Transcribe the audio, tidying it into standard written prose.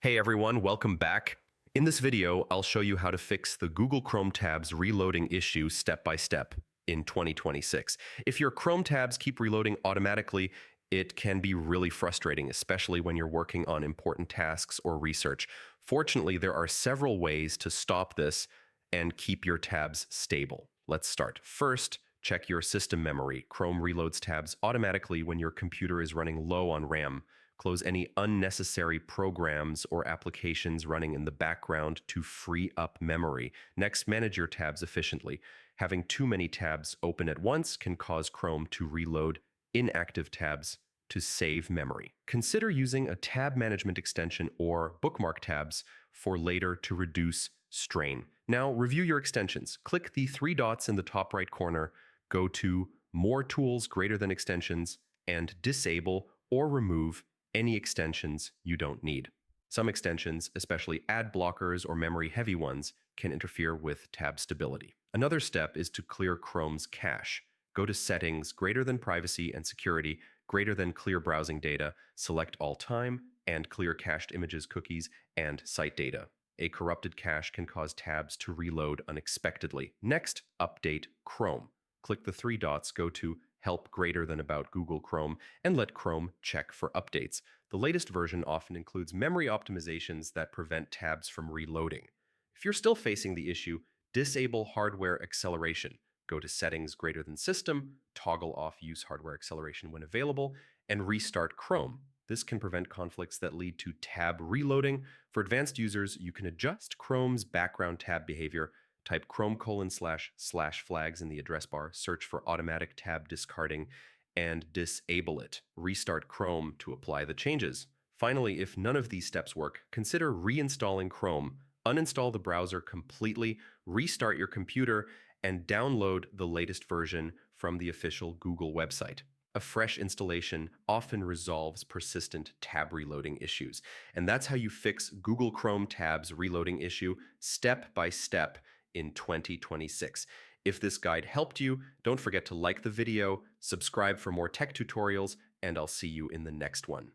Hey everyone, welcome back. In this video, I'll show you how to fix the Google Chrome tabs reloading issue step by step in 2026. If your Chrome tabs keep reloading automatically, it can be really frustrating, especially when you're working on important tasks or research. Fortunately, there are several ways to stop this and keep your tabs stable. Let's start. First, check your system memory. Chrome reloads tabs automatically when your computer is running low on RAM. Close any unnecessary programs or applications running in the background to free up memory. Next, manage your tabs efficiently. Having too many tabs open at once can cause Chrome to reload inactive tabs to save memory. Consider using a tab management extension or bookmark tabs for later to reduce strain. Now, review your extensions. Click the three dots in the top right corner, go to More Tools greater than Extensions, and disable or remove any extensions you don't need. Some extensions, especially ad blockers or memory-heavy ones, can interfere with tab stability. Another step is to clear Chrome's cache. Go to Settings greater than Privacy and Security greater than Clear Browsing Data, select All Time, and clear cached images, cookies, and site data. A corrupted cache can cause tabs to reload unexpectedly. Next, update Chrome. Click the three dots, go to Help greater than About Google Chrome, and let Chrome check for updates. The latest version often includes memory optimizations that prevent tabs from reloading. If you're still facing the issue, disable hardware acceleration. Go to Settings greater than System, toggle off Use hardware acceleration when available, and restart Chrome. This can prevent conflicts that lead to tab reloading. For advanced users, you can adjust Chrome's background tab behavior. Type Chrome://flags in the address bar, search for automatic tab discarding, and disable it. Restart Chrome to apply the changes. Finally, if none of these steps work, consider reinstalling Chrome. Uninstall the browser completely, restart your computer, and download the latest version from the official Google website. A fresh installation often resolves persistent tab reloading issues. And that's how you fix Google Chrome tabs reloading issue step by step in 2026. If this guide helped you, don't forget to like the video, subscribe for more tech tutorials, and I'll see you in the next one.